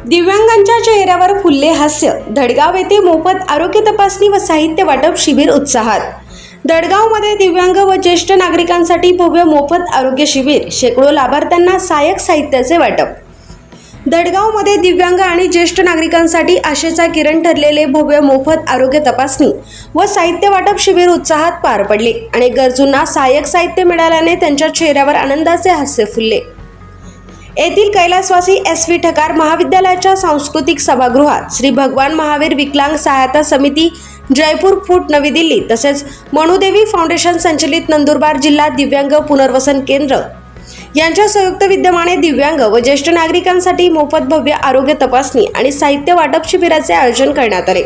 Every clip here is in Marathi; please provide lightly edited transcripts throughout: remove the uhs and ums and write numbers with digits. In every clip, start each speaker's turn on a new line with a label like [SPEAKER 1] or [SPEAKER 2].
[SPEAKER 1] दिव्यांगांच्या चेहऱ्यावर फुलले हास्य। धडगाव येथे मोफत आरोग्य तपासणी व साहित्य वाटप शिबिर उत्साहात। धडगावमध्ये दिव्यांग व ज्येष्ठ नागरिकांसाठी भव्य मोफत आरोग्य शिबिर। शेकडो लाभार्थ्यांना सहाय्यक साहित्याचे वाटप। धडगावमध्ये दिव्यांग आणि ज्येष्ठ नागरिकांसाठी आशेचा किरण ठरलेले भव्य मोफत आरोग्य तपासणी व साहित्य वाटप शिबिर उत्साहात पार पडले। अनेक गरजूंना सहाय्यक साहित्य मिळाल्याने त्यांच्या चेहऱ्यावर आनंदाचे हास्य फुलले। येथील कैलासवासी SV ठकार महाविद्यालयाच्या सांस्कृतिक सभागृहात श्री भगवान महावीर विकलांग सहायता समिती जयपूर फूट नवी दिल्ली तसेच मनुदेवी फाउंडेशन संचलित नंदुरबार जिल्हा दिव्यांग पुनर्वसन केंद्र यांच्या संयुक्त विद्यमाने दिव्यांग व ज्येष्ठ नागरिकांसाठी मोफत भव्य आरोग्य तपासणी आणि साहित्य वाटप शिबिराचे आयोजन करण्यात आले।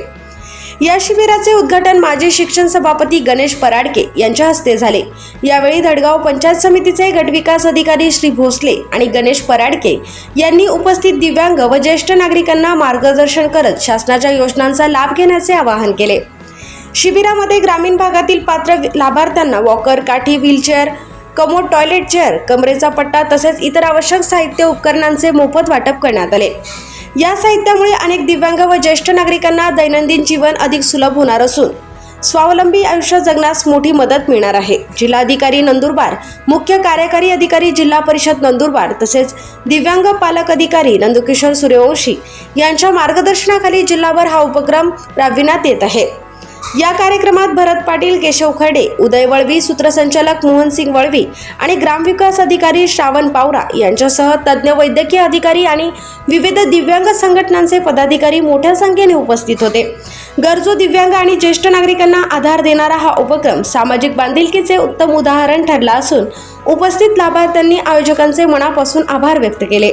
[SPEAKER 1] या शिबिराचे उद्घाटन माजी शिक्षण सभापती गणेश पराडके यांच्या हस्ते झाले। यावेळी धडगाव पंचायत समितीचे गटविकास अधिकारी श्री भोसले आणि गणेश पराडके यांनी उपस्थित दिव्यांग व ज्येष्ठ नागरिकांना मार्गदर्शन करत शासनाच्या योजनांचा लाभ घेण्याचे आवाहन केले। शिबिरामध्ये ग्रामीण भागातील पात्र लाभार्थ्यांना वॉकर, काठी, व्हीलचेअर, कमोड, टॉयलेट चेअर, कमरेचा पट्टा तसेच इतर आवश्यक साहित्य उपकरणांचे मोफत वाटप करण्यात आले। या साहित्यामुळे अनेक दिव्यांग व ज्येष्ठ नागरिकांना दैनंदिन जीवन अधिक सुलभ होणार असून स्वावलंबी आयुष्य जगण्यास मोठी मदत मिळणार आहे। जिल्हाधिकारी नंदुरबार, मुख्य कार्यकारी अधिकारी जिल्हा परिषद नंदुरबार तसेच दिव्यांग पालक अधिकारी नंदकिशोर सूर्यवंशी यांच्या मार्गदर्शनाखाली जिल्हाभर हा उपक्रम राबविण्यात येत आहे। या कार्यक्रमात भरत पाटील, केशव खर्डे, उदय वळवी, सूत्रसंचालक मोहनसिंग वळवी आणि ग्रामविकास अधिकारी श्रावण पावरा यांच्यासह तज्ज्ञ वैद्यकीय अधिकारी आणि विविध दिव्यांग संघटनांचे पदाधिकारी मोठ्या संख्येने उपस्थित होते। गरजू दिव्यांग आणि ज्येष्ठ नागरिकांना आधार देणारा हा उपक्रम सामाजिक बांधिलकीचे उत्तम उदाहरण ठरला असून उपस्थित लाभार्थ्यांनी आयोजकांचे मनापासून आभार व्यक्त केले।